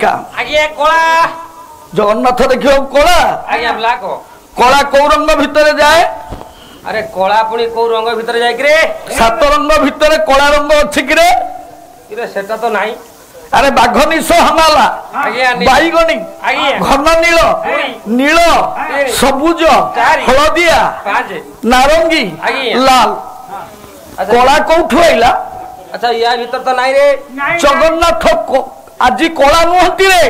ଚିଲିକା आगे कोला जगन्नाथ देखियो कोला आगे ब्लैक कोला को रंग भितर जाए अरे कोला पुणी को रंग भीतर जाय कि रे सात रंग भितर कोला रंग अछि कि रे सेटा तो नाही अरे बाघ निश हमाला बैगणी घन नील नील सबुज हलदिया नारंगी लाल कोला कौठु आइला अच्छा या भीतर तो नाही रे जगन्नाथ आज कोला नुहंती रे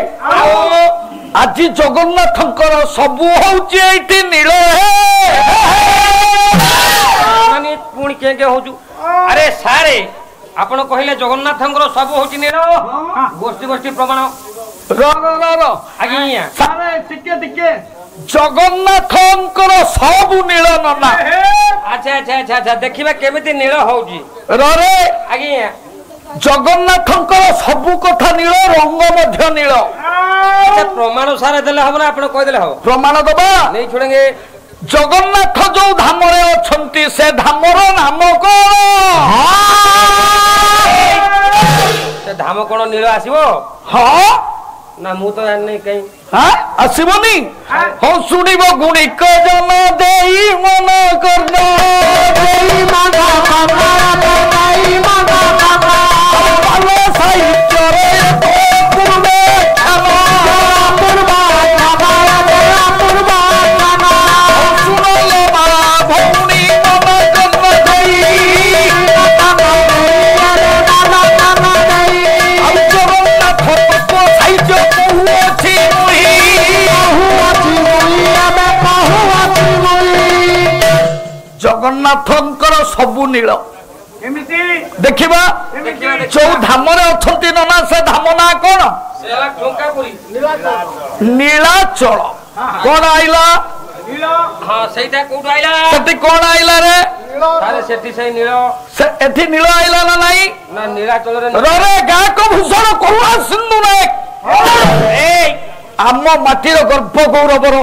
आज जगन्नाथंकर सबु होउची एठी नील माने पुणी के होजु अरे सारे आपण कहिले जगन्नाथंकर सब होची नील गोष्ठी गोष्ठी प्रमाण र आज्ञा सारे टिके जगन्नाथंकर सब नील नना अच्छा अच्छा अच्छा अच्छा देखिबा केमिति नील होउची रे आज्ञा जगन्नाथंकर सब कथा नील रंग मध्य नील अच्छा प्रमाण सारे देले हम ना आपण कहि देले हो प्रमाण दबा नहीं छोड़ेंगे जगन्नाथ जो धाम रे अछंती से धामर नाम कोन से धाम कोन नील आसीबो हां ना मु तो जान नहीं कहीं हां आसीबोनी हो सुनिबो गुणिक जन देई मन करना देई मागा बाबा देई मागा बाबा बालो साहित्य रे पूर्वे खाना पूर्वा बाबा देया पूर्वा खाना सुनले बा भौनी मन करना देई नाना देई नाना नाना देई अब जगन्नाथ को साहित्य बहु जगन्नाथंकर सबु नील देखिबा जो धाम रे अछंती नना से धाम ना कोन नीलाचल कोन आइला हां सेटा कोड आइला सेठी कोन आइला रे सारे सेठी सही नील से एठी नील आइला ना नाही ना नीलाचल रे गा को भूषण करुणा सिंधु नायक ए आम माटीर गर्भ गौरवर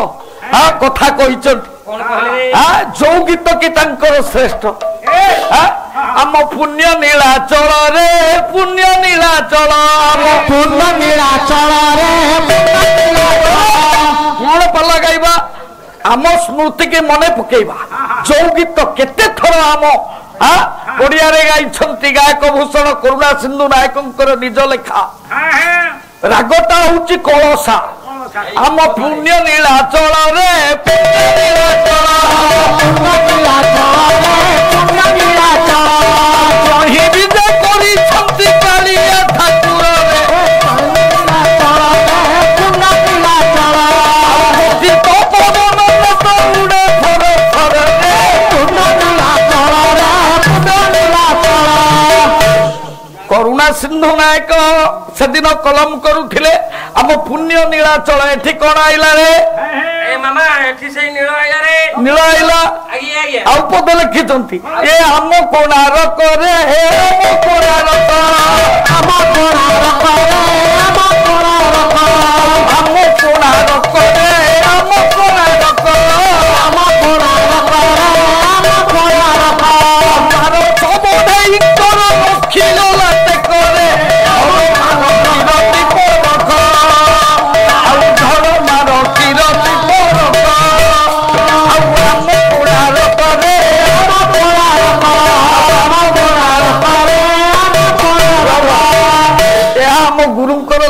कथा कहिचंती कोन कहले जो गीत की तांकर श्रेष्ठ आम पुण्य नीलाचल रे पुण्य नीलाचल आम पुण्य नीलाचल रे कौन पाला गाइबा आम स्मृति के मने पकेबा जो गीत केते थर आम ओडिया रे गाइछंती गायक भूषण करुणा सिंधु नायकंकर निज लेखा रागटा होची कलसा आम पुण्य नीलाचल रे पुण्य नीलाचल कहीं विजय करी छंती कालिया ठाकुर रे तो पवन तो उड़े थर थर करुणा सिंधु नायक से दिन कलम करुथिले आम पुण्य नीलाचल एठी कोन आइला रे ए मामा एठी सही नील आइला रे नील आइला आगे आगे आ पद लिखिचंती ए हम कोणारक रे हे हम कोणारक हम कोणारक रे हम कोणारक हम कोणारक रे हम कोणारक हम कोणारक हम कोणारक मारो सब देई कर रखिलो लाते करे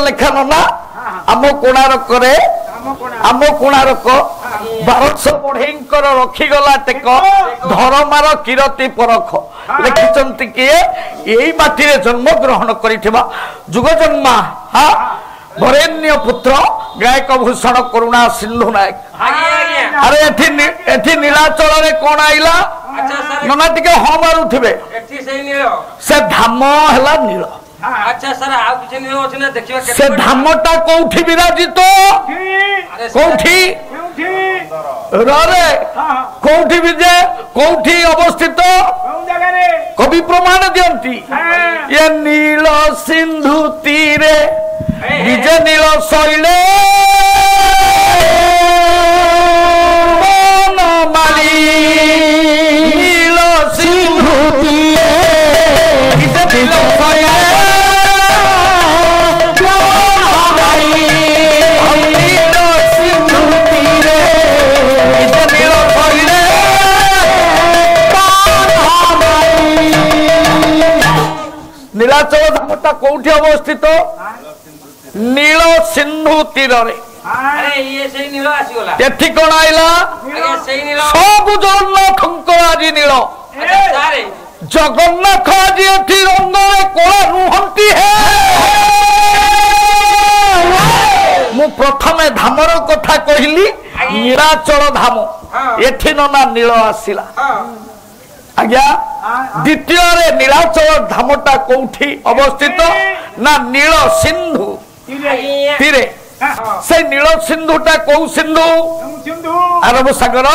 लेखा ना आम कोणारक रे आम कोणारक 1200 बढ़ेकर रखीगला टेक धर्मार कीरति परख लिखिचंती किए यही माटी रे जन्म ग्रहण करिथिबा जुग जन्मा वरेण्य पुत्र गायक भूषण करुणा सिंधु नायक अरे एठी नीलाचल रे कोन आइला नना टिके ह मारुथिबे एठी सही नील से धाम हला नील अच्छा सर आ किछ नील अछि ना देखिबा से धामटा कोठी विराजित कोठी रे कोठी विजय कोठी अवस्थित कवि प्रमाण दियंती ये नील सिंधु तीरे विजय नील शैले माली नील सिंधु तीरे विजय नील शैले নীলাচল ধামটা কোউঠি অবস্থিত নীল সিন্ধু তীরে আরে ইয়ে সেই নীল আসিগলা এঠি কোন আইলা আগে সেই নীল সবু জগন্নাথঙ্কর আজি নীল আচ্ছা সারে জগন্নাথ আজি এঠি রঙ্গরে কোলা নুহন্তি হে মু প্রথমে ধামর কথা কহিলি নীলাচল ধাম এঠি ননা নীল আসিলা আজ্ঞা দ্বিতীয় নীলাচল ধামটা কোউঠি অবস্থিত না নীল সিন্ধু তীরে সেই নীল সিন্ধুটা কোউ সিন্ধু আরব সাগর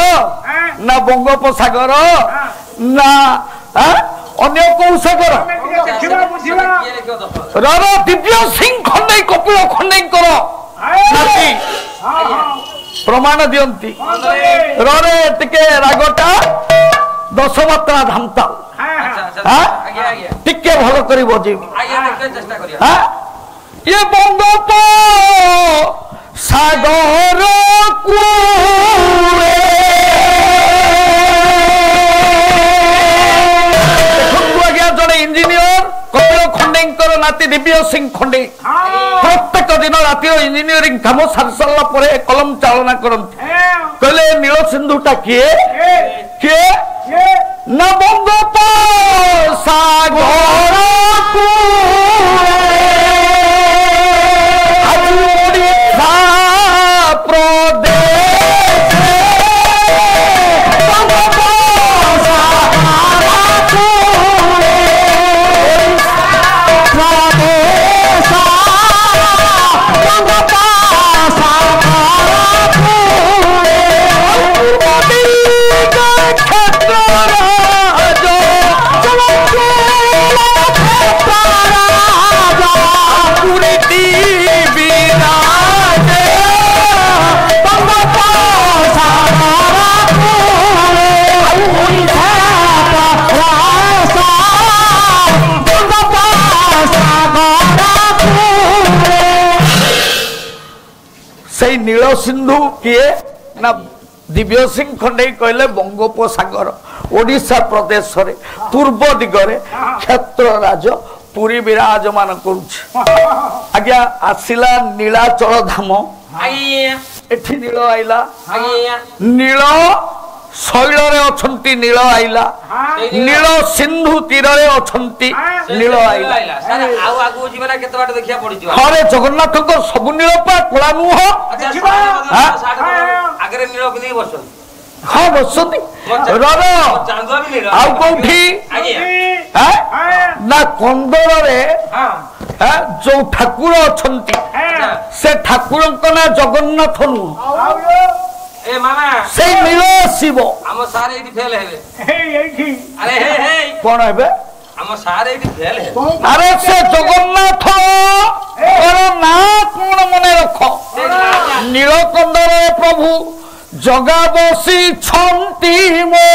না বঙ্গোপসাগর না অন্য কোউ সাগর রর দিব্য সিং খন্ডাই কপিল খন্ডাইঙ্কর নাতি প্রমাণ দিয়ন্তি রে টিকে রাগটা 10 মাত্রা ধামতা টিকে ভাল করে বজেবি ये बंगोप सागर कूले जड़े इंजीनियर कपिल खंडेकर नाती दिव्य सिंह खंडे प्रत्येक दिन राति इंजीनियरिंग काम सारी सारा पर कलम चालना करते कहले नील सिंधुटा किए किए ना बंगोप सागर नील सिंधु किए ना दिव्य सिंह खंडे कहले बंगोपसागर ओडिशा प्रदेश रे पूर्व दिगरे क्षेत्र राज पुरी विराजमान करुछ आज्ञा आसिला नीलाचल धाम एठी नील आइला नील शैल रे अछंती नील आइला नील सिंधु तीर रे अछंती नील आइला सारे आउ आगु जीवना केते बाट देखिया पड़ी जीवा हरे जगन्नाथ को सब नील पा कोला नुह आगरे नील कि नहीं बसन हां बसती रर चांदुआ भी नील आउ कोठी हैं ना कंदर रे हां जो ठाकुर अछंती से ठाकुर को ना जगन्नाथ नु ए मामा से नील शिव हम सारे एठी फेल हेबे एठी अरे हे हे कोन हेबे हम सारे एठी फेल हे अरे से जगन्नाथ और ना कोन मने रखो नीलकंदर प्रभु जगा बसी छंती मो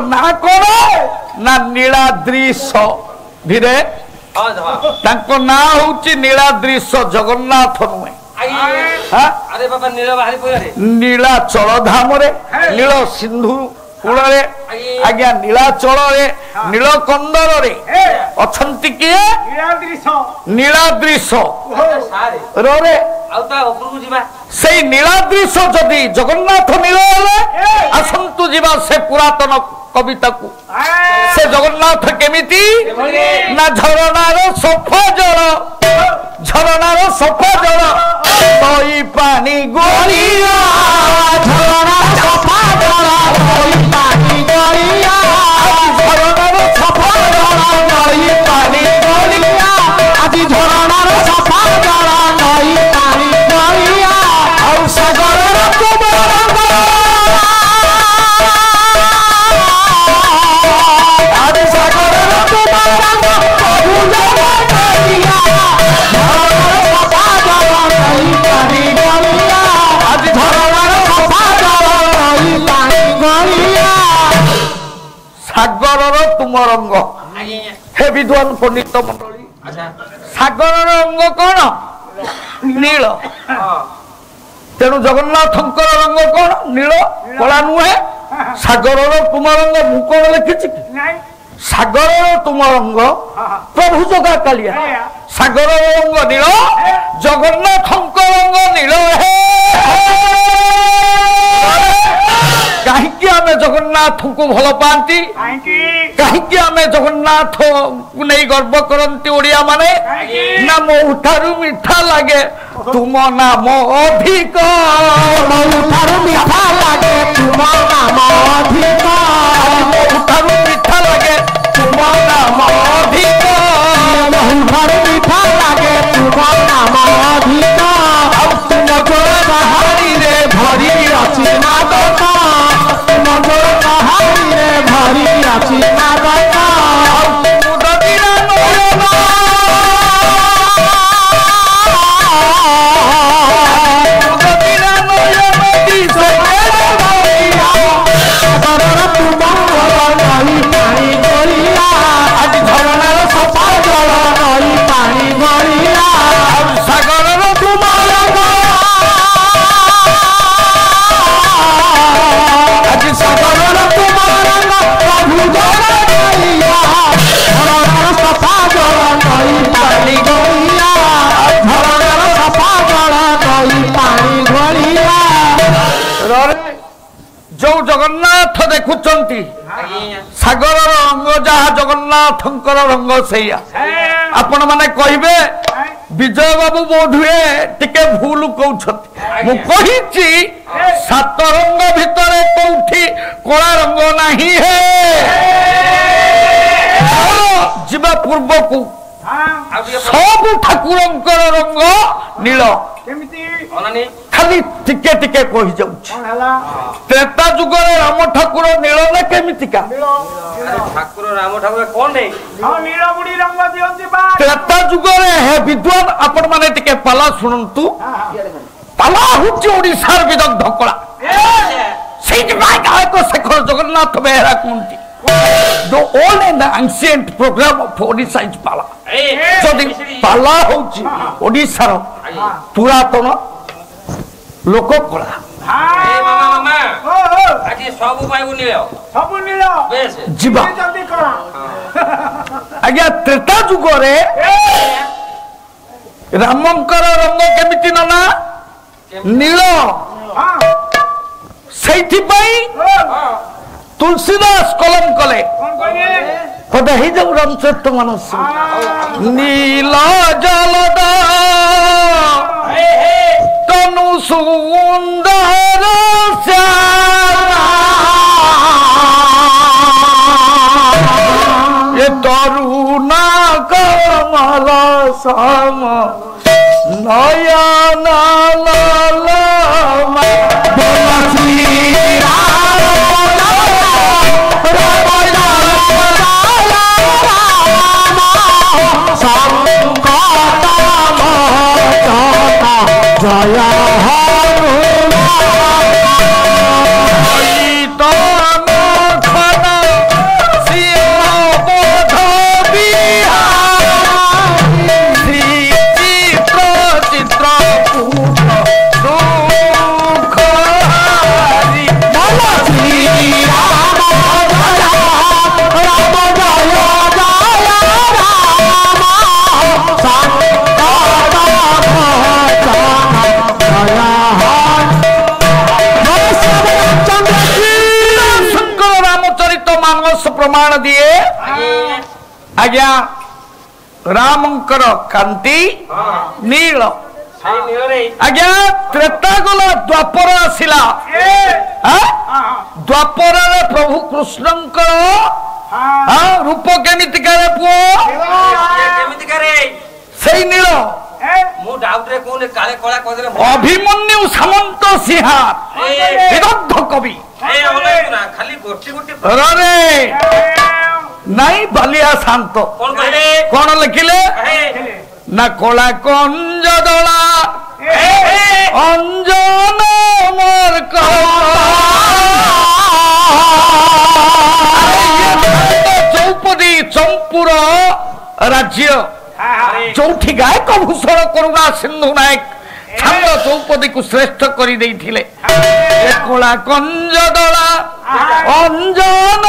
ना करो ना नीलाद्रीश धीरे ना हूँ नीलाद्रीश जगन्नाथ नुहे अरे बाबा नील बाहरी पड़े नीलाचल धाम रे नील सिंधु कूल आज्ञा नीलाचल रे नीलकंदर रे अछंती किए नीलाद्रीश रे से नीलाद्रीश जदि जगन्नाथ नील आसंतु जीवा से पुरातन कविता को से जगन्नाथ केमिति ना झरणार सफा जल झरणार सफा जल तई पानी गोलिया झरणार सफा जल तई पानी गोलिया झरणार सफा जल तई पानी गोलिया आदि झरणार सफा जल तई पानी गोलिया और सागर कुमार सागर तुम रंग हे विद्वान पंडित मंडली अच्छा सागर रंग कौन नील तेणु जगन्नाथंकर रंग कौन नील कला नुहे सागर तुम रंग मु कौन लिखी सागर तुम रंग प्रभु जगा कालिया सागर रंग नील जगन्नाथंकर रंग नील कहीं आम जगन्नाथ को भल पाती कहीं आम जगन्नाथ को नहीं गर्व करती ओडिया माने ना मो ठारू मीठा लगे तुम नाम अधिक मीठा लगे तुम नाम अधिक ठारू मीठा लगे तुम नाम अधिक मीठा लगे तुम नाम अधिक तुम बाहरी रे भरी रचना दता भरी रचना दता जो जगन्नाथ देखुंट सागर रंग जहाँ जगन्नाथंकर रंग से आपण मैंने कहे विजय बाबू बोधुए टिके भूल कहती सात रंग भितर कौटी कला रंग नहीं है जीवा पूर्व को सब ठाकुरंकर रंग नील खाली टिके टिके कही त्रेता जुगर राम ठाकुर नील ना केमितिका ठाकुर राम ठाकुर कौन त्रेता जुगर है विद्वान आपण माने टिके पाला शुणु पाला हूँ ओडिशार विदग्ध कला से शेखर जगन्नाथ बेहरा कहती the old and the ancient program of Odisha is Pala. So the Pala hochi Odisha पुरातन लोक कला जीवा आज्ञा त्रेता जुगरे रामंकर रंग केमिति नना नील तुलसीदास कलम कले कदे ही जब रामचरित मानस नील जलदा तनु सुंदर ये तरुणा कमल सम नयन ललमा जय प्रमाण दिए आज्ञा रामंकर कांति नील आज्ञा त्रेता गला द्वापर आसिला द्वापर प्रभु कृष्णंकर रूप केमितिका रे पुओ सेई नील अभिमन्यु सामंत सिंहार विदग्ध कवि नहीं बलिया शांत कौन लिखिले ना कला कंज दला अंजन मर्क चौपदी चंप ହସ୍ତିନପୁର ରାଜ୍ୟ ଯୋଉଠି ଗାୟକ ଭୂଷଣ କରୁଣା ସିନ୍ଧୁ ନାୟକ ଛାନ୍ଦ ଚୌପଦୀକୁ ଶ୍ରେଷ୍ଠ କରିଦେଇଥିଲେ କଳା କଞ୍ଜଦଳା ଅଞ୍ଜନ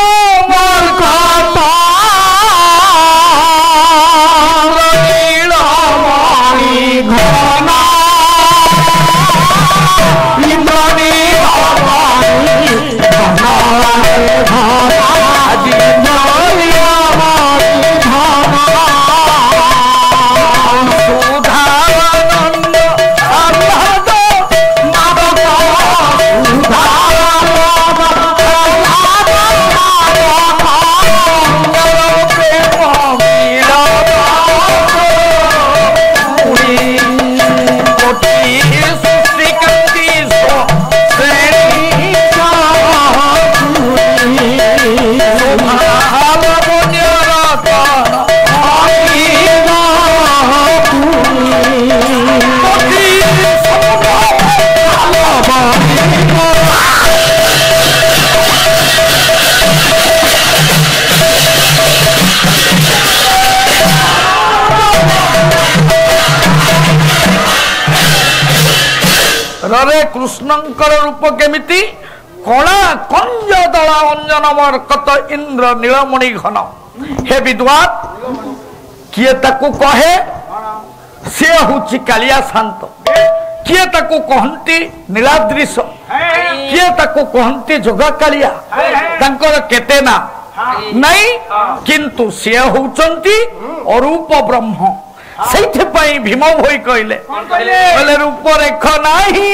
रे कृष्णंकर रूप केमिति कला कंजदला अंजन मरकत इंद्र नीलमणि घन हे विद्वान किए ताकू कहे से होची कालिया शांत किए ताकू कहंती नीलाद्रिश किए ताकू कहंती जोगा कालिया तांकर केते ना नहीं किंतु से होचंती अरूप ब्रह्म ସେଇଥିପାଇଁ ଭୀମ ଭୋଇ କହିଲେ କହିଲେ ରୂପ ରେଖ ନାହିଁ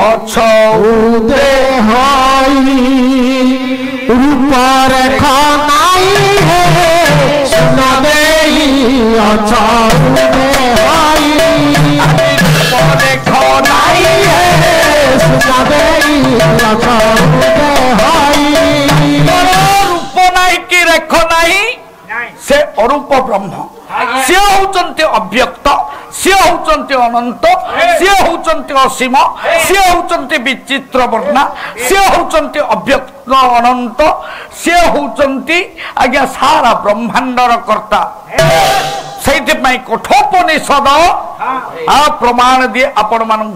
ଅଛ ରୂପ ରେଖ ନାହିଁ ସୁନ ଦେଇ ଅଛ ରେଖ ନାହିଁ ସୁନ ଦେଇ ଅଛ रेख नहीं से अरूप ब्रह्म सी होचंती अव्यक्त सी होचंती अनंत सी होचंती असीम सी होचंती विचित्र वर्णा सी होचंती अव्यक्त अनंत सी होचंती आज्ञा सारा ब्रह्मांडर कर्ता सेति पई कठोपनिषद आ प्रमाण दिए आपण मानू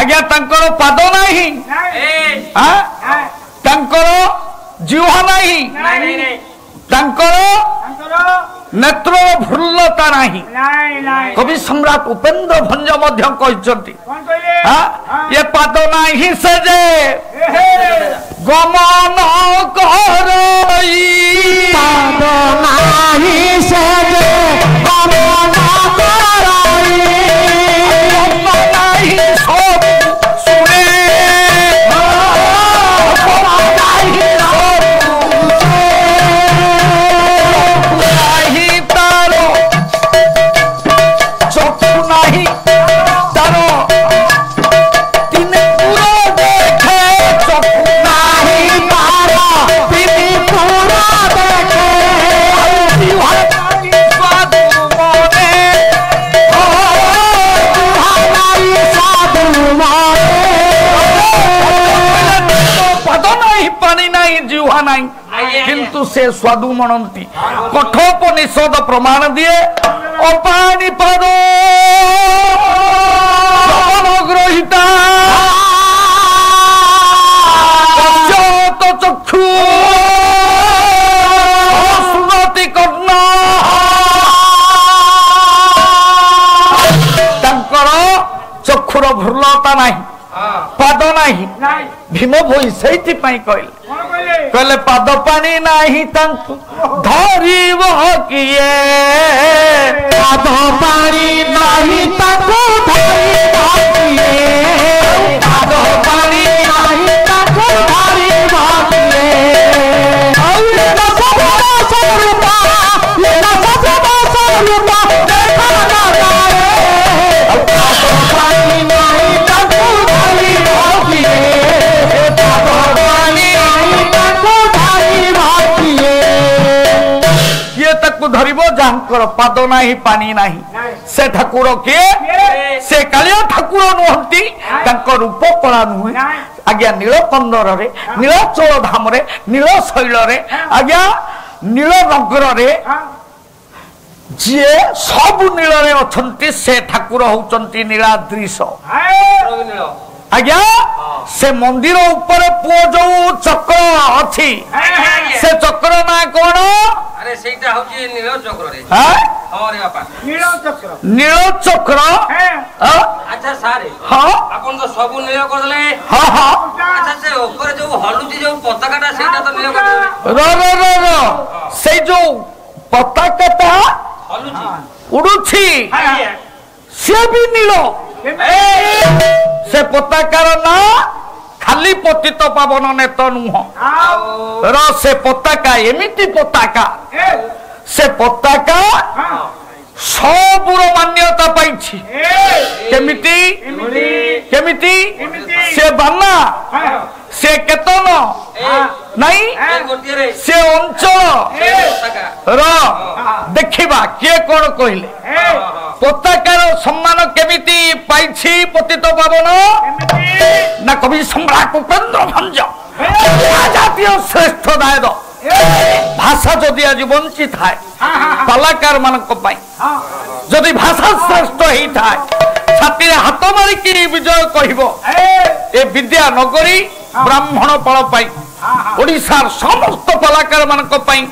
आज्ञा तांकर पाद नाही तांकर जीवा नहीं तांकर नेत्र भृलता नहीं कवि सम्राट उपेन्द्र भंज मध्य कहते ये पाद नहीं से जे गमन करई पाद नहीं से जे गमन करई नहीं सब सुने किंतु से स्वादु मनंती कठोपनिषद प्रमाण दिए अपानी पद ग्रहिता चक्षु सुनति कर्ण तांकर चक्षुर भृलता नहीं पाद नहीं भीम भोई से कहले पाद पानी नाही तांकु धरिब किए पाद पानी नाही तांकु धरिब किए पाद पानी नाही तांकु धरिब किए औ स्वरूपा देखा ना जाए पाद पानी नाही तांकु धरिब किए पाद पानी धरिब जांक ତାଙ୍କର ପାଦ ନାହିଁ ପାଣି ନାହିଁ ସେ ଠାକୁର କିଏ ସେ କାଳିଆ ଠାକୁର ନୁହନ୍ତି ତାଙ୍କ ରୂପ କଳା ନୁହେଁ ଆଜ୍ଞା ନୀଳକନ୍ଦରରେ ନୀଳାଚଳ ଧାମରେ ନୀଳ ଶୈଳରେ ଆଜ୍ଞା ନୀଳ ନଗରରେ ଯିଏ ସବୁ ନୀଳରେ ଅଛନ୍ତି ସେ ଠାକୁର ହଉଛନ୍ତି ନୀଳାଦ୍ରୀଶ ଆଜ୍ଞା ସେ ମନ୍ଦିର ଉପରେ ପୁଅ ଯୋଉ ଚକ୍ର ଅଛି ସେ ଚକ୍ର ନାଁ କଣ ନୀଳ ଚକ୍ର ସବୁ ନୀଳ କରିଦେଲେ ଯୋଉ ହଲୁଛି ଯୋଉ ପତାକାଟା ସେଇଟା ତ ନୀଳ ସେଇ ଯୋଉ ପତାକାଟା ଉଡୁଛି ସେ ବି ନୀଳ ସେ ପତାକାର ନାଁ ଖାଲି ପତିତ ପାବନ ନେତ ନୁହଁ ସେ ପତାକା ଏମିତି ପତାକା ସେ ପତାକା ସବୁର ମାନ୍ୟତା ପାଇଛି କେମିତି କେମିତି ସେ ବାନା ସେ କେତନ ନାଇଁ ସେ ଅଞ୍ଚଳ ଦେଖିବା କିଏ କଣ କହିଲେ ପତାକାର ସମ୍ମାନ କେମିତି ପାଇଛି ପତିତ ପାବନ ନା କବି ସମ୍ରାଟ ଉପେନ୍ଦ୍ର ଭଞ୍ଜ ଜାତୀୟ ଶ୍ରେଷ୍ଠ ଦାୟଦ ଭାଷା ଯଦି ଆଜି ବଞ୍ଚି ଥାଏ କଳାକାର ମାନଙ୍କ ପାଇଁ ଯଦି ଭାଷା ଶ୍ରେଷ୍ଠ ହେଇଥାଏ ଛାତିରେ ହାତ ମାରିକି ବିଜୟ କହିବ ଏ ବିଦ୍ୟା ନଗରୀ ବ୍ରାହ୍ମଣ ଫଳ ପାଇଁ ଓଡ଼ିଶାର ସମସ୍ତ କଳାକାର ମାନଙ୍କ ପାଇଁ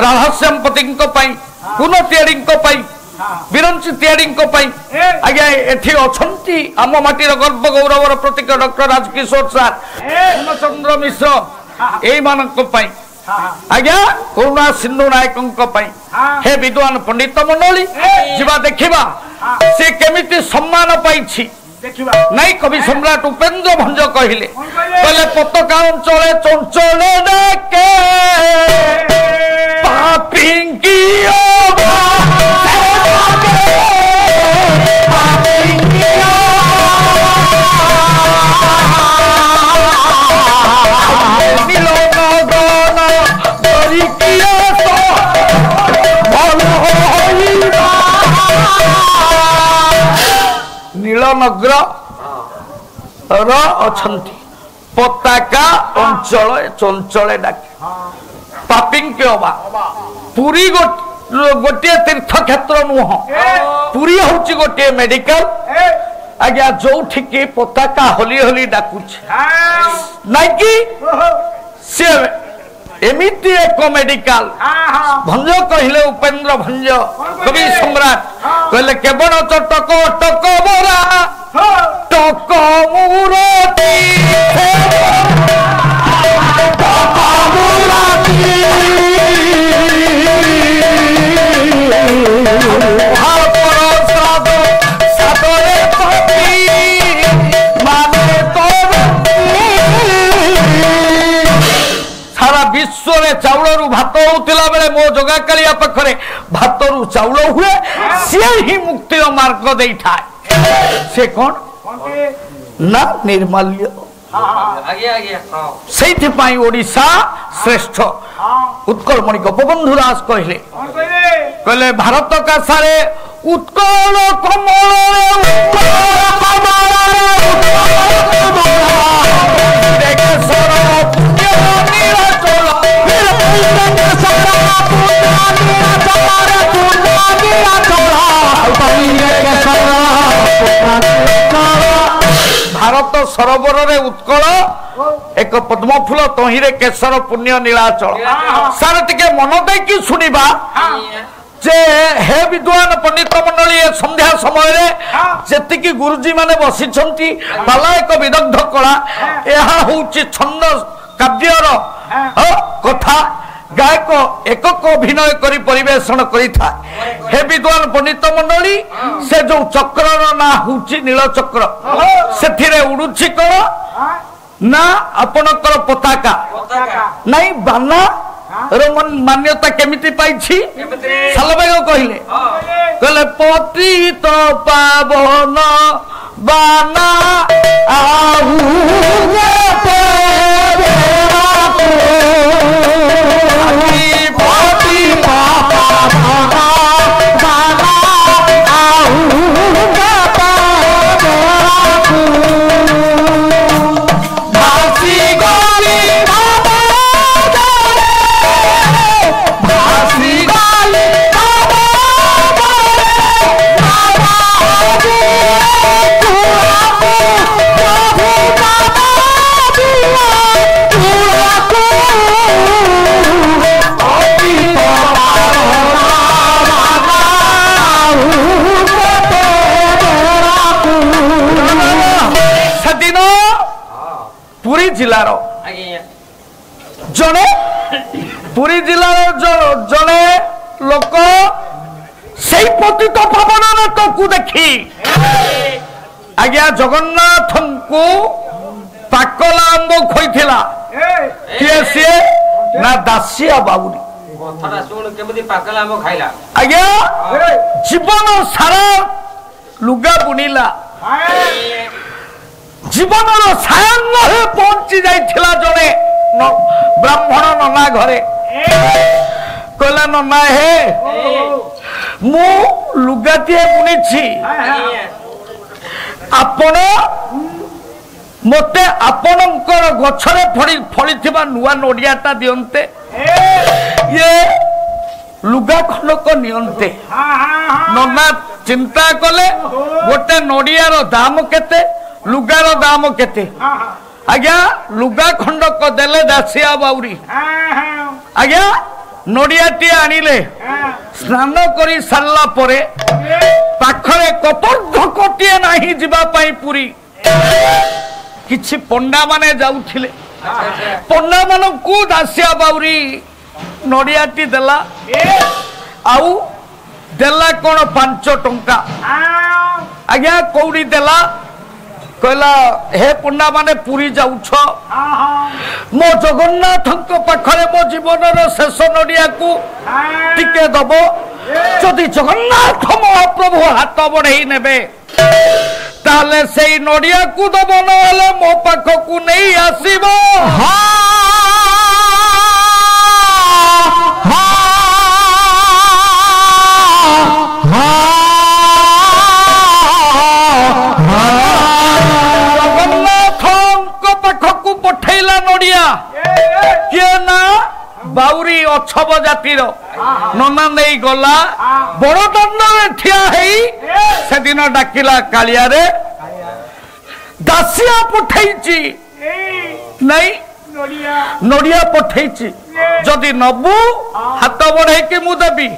ରାଧାଶ୍ୟାମପତିଙ୍କ ପାଇଁ କୁନ ତିଆଡ଼ିଙ୍କ ପାଇଁ ବିରଞ୍ଚି ତିଆଡ଼ିଙ୍କ ପାଇଁ ଆଜ୍ଞା ଏଠି ଅଛନ୍ତି ଆମ ମାଟିର ଗର୍ବ ଗୌରବର ପ୍ରତୀକ ଡକ୍ଟର ରାଜକିଶୋର ସାର୍ ପୂର୍ଣ୍ଣଚନ୍ଦ୍ର ମିଶ୍ର ଏଇମାନଙ୍କ ପାଇଁ ଆଜ୍ଞା କରୁଣା ସିନ୍ଧୁ ନାୟକଙ୍କ ପାଇଁ ହେ ବିଦ୍ୱାନ ପଣ୍ଡିତ ମଣ୍ଡଳୀ ଯିବା ଦେଖିବା ସେ କେମିତି ସମ୍ମାନ ପାଇଛି ନାଇଁ କବି ସମ୍ରାଟ ଉପେନ୍ଦ୍ର ଭଞ୍ଜ କହିଲେ ପତାକା ଅଞ୍ଚଳେ ଚଞ୍ଚଳେ ଡାକେ ପାପିଙ୍କି ନୀଳନଗ୍ର ଅଛନ୍ତି ପତାକା ଅଞ୍ଚଳ ଚଞ୍ଚଳେ ଡାକେ ପାପିଙ୍କି ଅବା ପୁରୀ ଗୋଟିଏ ତୀର୍ଥକ୍ଷେତ୍ର ନୁହଁ ପୁରୀ ହଉଛି ଗୋଟିଏ ମେଡିକାଲ ଆଜ୍ଞା ଯୋଉଠିକି ପତାକା ହଲି ହଲି ଡାକୁଛି ନାଇଁ କି ସେ ଏମିତି ଏକ ମେଡିକାଲ ଭଞ୍ଜ କହିଲେ ଉପେନ୍ଦ୍ର ଭଞ୍ଜ କବି ସମ୍ରାଟ କହିଲେ କେବଳ ଟକ ଟକ ବରା ଟକ ମୁରତି ବିଶ୍ୱରେ ଚାଉଳରୁ ଭାତ ହଉଥିଲା ବେଳେ ମୋ ଜଗାକାଳିଆ ପାଖରେ ଭାତରୁ ଚାଉଳ ହୁଏ ସିଏ ହିଁ ମୁକ୍ତିର ମାର୍ଗ ଦେଇଥାଏ ସେ କଣ ନା ନିର୍ମାଲ୍ୟ ସେଇଥିପାଇଁ ଓଡ଼ିଶା ଶ୍ରେଷ୍ଠ ଉତ୍କଳମଣି ଗୋପବନ୍ଧୁ ଦାସ କହିଲେ କହିଲେ ଭାରତ କାଶାରେ ଉତ୍କଳ କମଳରେ ଭାରତ ସରୋବରରେ ଉତ୍କଳ ଏକ ପଦ୍ମ ଫୁଲ ତହିଁରେ କେଶର ପୁଣ୍ୟ ନୀଳାଚଳ ସାର୍ ଟିକେ ମନ ଦେଇକି ଶୁଣିବା ଯେ ହେ ବିଦ୍ୱାନ ପଣ୍ଡିତ ମଣ୍ଡଳୀ ଏ ସନ୍ଧ୍ୟା ସମୟରେ ଯେତିକି ଗୁରୁଜୀ ମାନେ ବସିଛନ୍ତି ପାଲା ଏକ ବିଦଗ୍ଧ କଳା ଏହା ହଉଛି ଛନ୍ଦ କାବ୍ୟର କଥା ଗାୟକ ଏକକ ଅଭିନୟ କରି ପରିବେଷଣ କରିଥାଏ ହେ ବିଦ୍ୱାନ ପଣ୍ଡିତ ମଣ୍ଡଳୀ ସେ ଯୋଉ ଚକ୍ରର ନାଁ ହଉଛି ନୀଳଚକ୍ର ସେଥିରେ ଉଡୁଛି କଣ ନା ଆପଣଙ୍କର ପତାକା ନାଇଁ ବାନା ମାନ୍ୟତା କେମିତି ପାଇଛି ସାଲବେଗ କହିଲେ କହିଲେ ପତିତ ପାବନ ବାନା ଆହୁ Bye. ପୁରୀ ଜିଲ୍ଲାର ଆଜ୍ଞା ଜଣେ ପୁରୀ ଜିଲ୍ଲାର ଜଣେ ଲୋକ ସେଇ ପତିତ ପାବନ ନାଟକୁ ଦେଖି ଆଜ୍ଞା ଜଗନ୍ନାଥଙ୍କୁ ପାକଲା ଆମ୍ବ ଖୋଇଥିଲା। କିଏ ସିଏ ନା ଦାସିଆ ବାଉରୀ। କଥାଟା ଶୁଣ କେମିତି ପାକଲା ଆମ୍ବ ଖାଇଲା। ଆଜ୍ଞା ଜୀବନ ସାରା ଲୁଗା ବୁଣିଲା, ଜୀବନର ସାୟାହ୍ନରେ ପହଞ୍ଚି ଯାଇଥିଲା ଜଣେ ବ୍ରାହ୍ମଣ ନନା ଘରେ। କହିଲା ନନା ହେ ମୁଁ ଲୁଗାଟିଏ ବୁଣିଛି, ଆପଣ ମତେ ଆପଣଙ୍କର ଗଛରେ ଫଳିଥିବା ନୂଆ ନଡ଼ିଆଟା ଦିଅନ୍ତେ, ଇଏ ଲୁଗା ଖଣ୍ଡକ ନିଅନ୍ତେ। ନନା ଚିନ୍ତା କଲେ ଗୋଟେ ନଡ଼ିଆର ଦାମ କେତେ, ଲୁଗାର ଦାମ କେତେ। ଆଜ୍ଞା ଲୁଗା ଖଣ୍ଡକ ଦେଲେ ଦାସିଆ ବାଉରୀ। ଆଜ୍ଞା ନଡ଼ିଆଟିଏ ଆଣିଲେ, ସ୍ନାନ କରି ସାରିଲା ପରେ ପାଖରେ କପର୍ଦ୍ଧକଟିଏ ନାହିଁ ଯିବା ପାଇଁ ପୁରୀ। କିଛି ପଣ୍ଡା ମାନେ ଯାଉଥିଲେ, ପଣ୍ଡା ମାନଙ୍କୁ ଦାସିଆ ବାଉରୀ ନଡ଼ିଆଟି ଦେଲା, ଆଉ ଦେଲା କଣ 5 ଟଙ୍କା। ଆଜ୍ଞା କଉଡ଼ି ଦେଲା, କହିଲା ହେ ପଣ୍ଡା ମାନେ ପୁରୀ ଯାଉଛ, ମୋ ଜଗନ୍ନାଥଙ୍କ ପାଖରେ ମୋ ଜୀବନର ଶେଷ ନଡ଼ିଆକୁ ଟିକେ ଦବ। ଯଦି ଜଗନ୍ନାଥ ମହାପ୍ରଭୁ ହାତ ବଢେଇ ନେବେ ତାହେଲେ ସେଇ ନଡ଼ିଆକୁ ଦବ, ନହେଲେ ମୋ ପାଖକୁ ନେଇ ଆସିବ। ଜଗନ୍ନାଥଙ୍କ ପାଖକୁ ପଠେଇଲା ନଡ଼ିଆ କିଏ ନା ବାଉରୀ ଅଛବ ଜାତିର। ନନା ନେଇ ଗଲା, ବଡ ଦାଣ୍ଡରେ ଠିଆ ହେଇ ସେଦିନ ଡାକିଲା କାଳିଆରେ, ଦାସିଆ ପଠେଇଛି ନାଇଁ ନଡ଼ିଆ ପଠେଇଛି, ଯଦି ନବୁ ହାତ ବଢେଇକି ମୁଁ ଦେବି,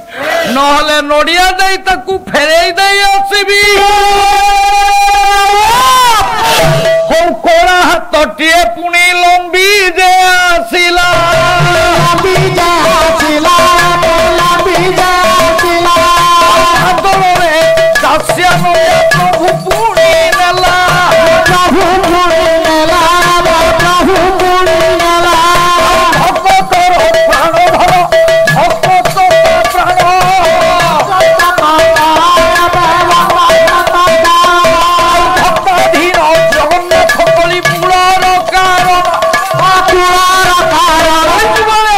ନହେଲେ ନଡ଼ିଆ ଦେଇ ତାକୁ ଫେରେଇ ଦେଇ ଆସିବି। ହଉ କଳା ହାତଟିଏ ପୁଣି ଲମ୍ବି ଯେ ଆସିଲା, ହାତରେ ଦାସିଆ ନଡ଼ିଆ ପ୍ରଭୁ ପୁଣି ନେଲା, ଭକ୍ତର ପ୍ରାଣ ଧର, ଭକ୍ତ ପ୍ରାଣ ଭକ୍ତାଧୀନ ଜଗନ୍ନାଥ କଳି ମୂଳର କାରଣ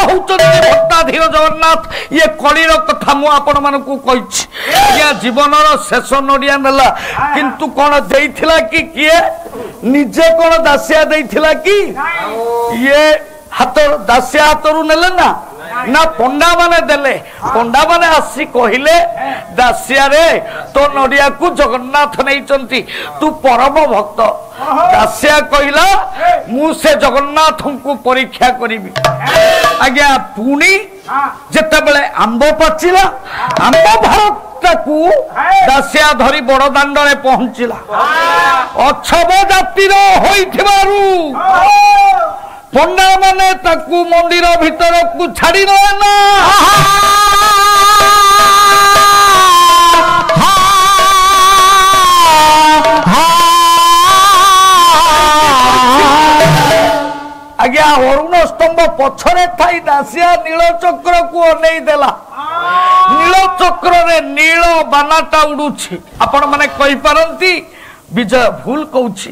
ହଉଛନ୍ତି ଭକ୍ତାଧୀନ ଜଗନ୍ନାଥ। ଇଏ କଳିର କଥା ମୁଁ ଆପଣ ମାନଙ୍କୁ କହିଛି। ଆଜ୍ଞା ଜୀବନର ଶେଷ ନଡ଼ିଆ ନେଲା, କିନ୍ତୁ କଣ ଦେଇଥିଲା କି କିଏ? ନିଜେ କଣ ଦାସିଆ ଦେଇଥିଲା କି? ଇଏ ହାତ ଦାସିଆ ହାତରୁ ନେଲେ ନା ନା ପଣ୍ଡା ମାନେ ଦେଲେ। ପଣ୍ଡା ମାନେ ଆସି କହିଲେ ଦାସିଆରେ ତୋ ନଡ଼ିଆକୁ ଜଗନ୍ନାଥ ନେଇଛନ୍ତି, ତୁ ପରମ ଭକ୍ତ। ଦାସିଆ କହିଲା ମୁଁ ସେ ଜଗନ୍ନାଥଙ୍କୁ ପରୀକ୍ଷା କରିବି। ଆଜ୍ଞା ପୁଣି ଯେତେବେଳେ ଆମ୍ବ ପାଚିଲା, ଆମ୍ବ ଭାରତକୁ ଦାସିଆ ଧରି ବଡ ଦାଣ୍ଡରେ ପହଞ୍ଚିଲା। ଅଛବ ଜାତିର ହୋଇଥିବାରୁ ପଣ୍ଡା ମାନେ ତାକୁ ମନ୍ଦିର ଭିତରକୁ ଛାଡ଼ି ନଏ ନା। ଆଜ୍ଞା ଅରୁଣ ସ୍ତମ୍ଭ ପଛରେ ଥାଇ ଦାସିଆ ନୀଳଚକ୍ରକୁ ଅନେଇ ଦେଲା। ନୀଳଚକ୍ରରେ ନୀଳ ବାନାଟା ଉଡୁଛି। ଆପଣ ମାନେ କହିପାରନ୍ତି ବିଜୟ ଭୁଲ କହୁଛି।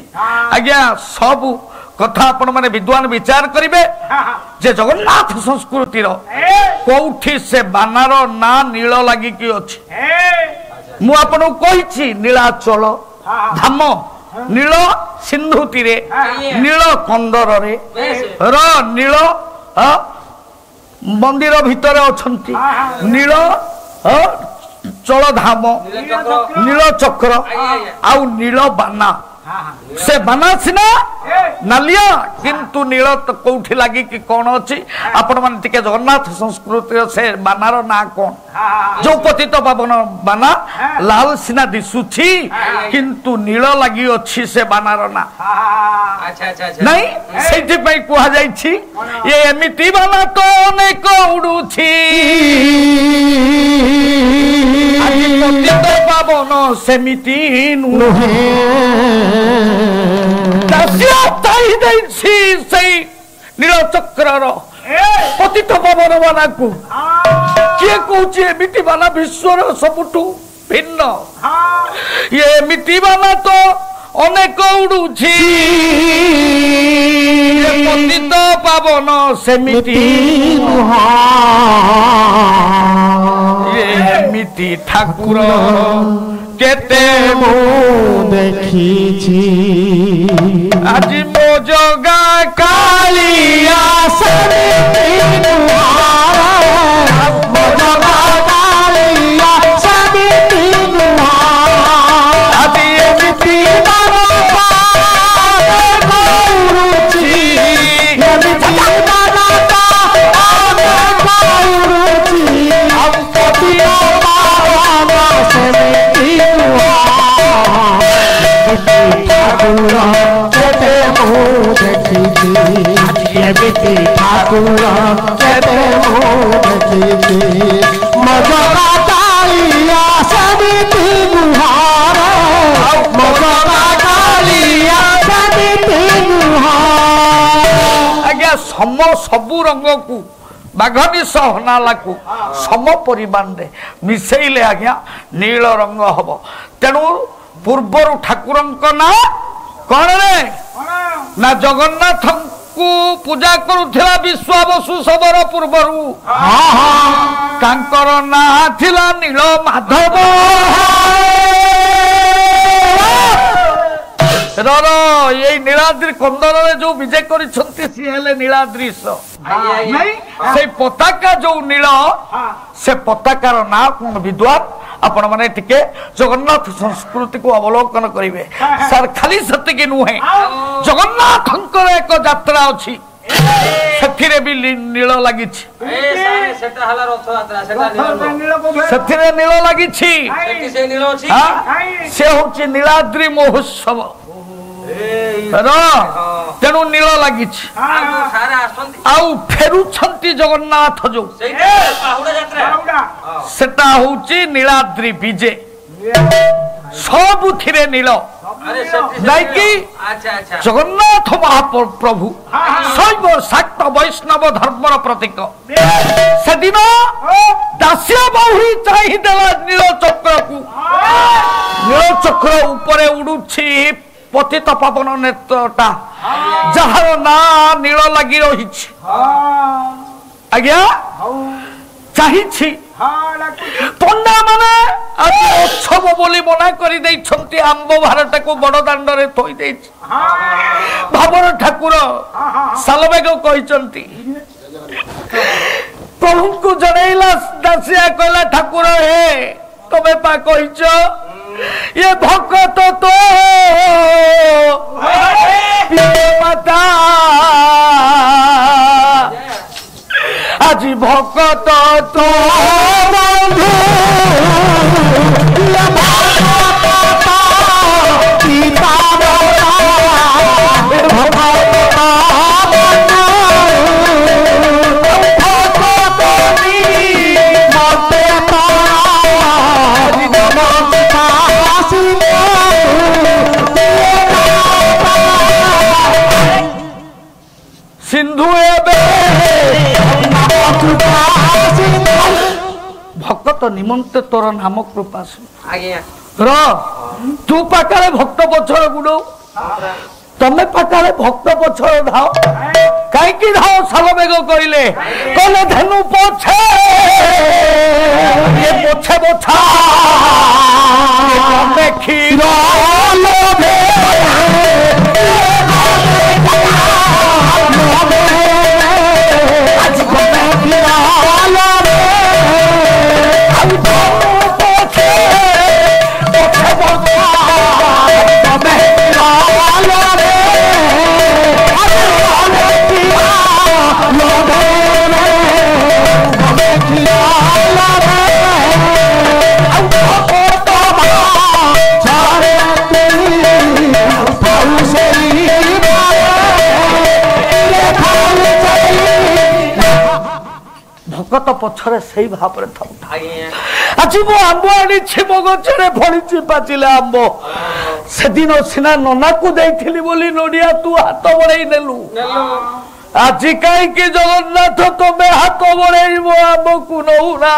ଆଜ୍ଞା ସବୁ କଥା ଆପଣ ମାନେ ବିଦ୍ୱାନ ବିଚାର କରିବେ ଯେ ଜଗନ୍ନାଥ ସଂସ୍କୃତିର କୋଉଠି ସେ ବାନାର ନା ନୀଳ ଲାଗିକି ଅଛି। ମୁଁ ଆପଣଙ୍କୁ କହିଛି ନୀଳାଚଳ ଧାମ, ନୀଳ ସିନ୍ଧୁତିରେ, ନୀଳ କନ୍ଦରରେ ର ନୀଳ ମନ୍ଦିର ଭିତରେ ଅଛନ୍ତି। ନୀଳ ଚଳ ଧାମ, ନୀଳ ଚକ୍ର ଆଉ ନୀଳ ବାନା। से बाना सिना नालिया किंतु नील तो कोठी लगी कि कौन अच्छी आपण मान टिके जगन्नाथ संस्कृति से बानार ना कौन जो पतित पावन बाना लाल सिना दिसुछि किंतु नील लगी अच्छी से बानार ना नहीं सेठी पई कुहा जाईछि ये एमिति बाना तो अनेक उडुछि आजि पतित पावन सेमिति नुहे दासिया ताई देछि सेई नील चक्रर पतित पावन बाना को किए कहूछि एमिति बाना विश्वर सबुठु भिन्न ये एमिति बाना तो अनेक उडुछि पतित पावन सेमिति एमिति ठाकुर केते मु देखिछि आज मो जगा कालिया समिति नुहारा मो जगा कालिया समिति नुहारा आज एमिति बाबा गौरुचि एमिति बाबा गौरुचि हम पतित पावन सेमिति ठाकुर केते मु देखिछि एमिति ठाकुर केते मु देखिछि मजरा कालिया समिति नुहारा मजरा कालिया समिति नुहारा आज्ञा सम सबु रंग को बाघनी सहनाला को सम परिमाण रे मिसेइले आज्ञा नील रंग हब तेणु पूर्वर ठाकुर ना कौन रे ना जगन्नाथ को पूजा करुथिला विश्वावसु सबर पूर्वरु तांकर ना थिला नील माधव ये नीलाद्री कंदर जो विजय कर नीलाद्रीश नहीं से पताका जो नील से पताकार ना कौन विद्वान आपण माने टिके जगन्नाथ संस्कृति को अवलोकन करिवे सर खाली सत्य नुहे जगन्नाथंकर एक यात्रा अछि सेथिरे भी नील लागि छि सेटा हला रथ यात्रा सेटा सेथिरे नील लागि छि सेठी से नील अछि से होछि नीलाद्री महोत्सव तेणु नील लगी आउ फेरुछंती जगन्नाथ जो सेटा होची नीलाद्री विजे सबुथिरे नील नाइकी जगन्नाथ महाप्रभु शैव शाक्त वैष्णव धर्मर प्रतीक से दिन दासिया बहुरी चाहि देला नील चक्र को नील चक्र ऊपर उडुछि पतित पावन नेत्रटा जहार ना नील लगी रही आज्ञा चाहिछि पंडा माने आज उत्सव बोली मना करि दैछंती आंब भारत को बड़ दांड रे थोई दैछि भावर ठाकुर सालबेग कहिचंती प्रभु को जणैला दासिया कहला ठाकुर हे तबे पा कहिच ये भक्त तो माता आज भक्त तो बंधु पिता सिंधु भक्त निमंत तोर नाम कृपा र तू पाकारे भक्त पछर गुडो तमे पाकारे भक्त पछर धाओ कहीं धाओ सालबेग कहले कहले धनु पछे ये पछे बछा तमे क्षीर लोभे आज तमे क्षीर लोभे अब पछे पछे बछा तमे ସଙ୍କଟ ପଛରେ ସେଇ ଭାବରେ ଥାଉ। ଆଜ୍ଞା ଆଜି ମୁଁ ଆମ୍ବ ଆଣିଛି ମୋ ଗଛରେ ଫଳିଛି ପାଚିଲା ଆମ୍ବ। ସେଦିନ ସିନା ନନାକୁ ଦେଇଥିଲି ବୋଲି ନଡ଼ିଆ ତୁ ହାତ ବଢେଇ ନେଲୁ। ଆଜି କାହିଁକି ଜଗନ୍ନାଥ ତମେ ହାତ ବଢେଇ ମୋ ଆମ୍ବକୁ ନଉନା?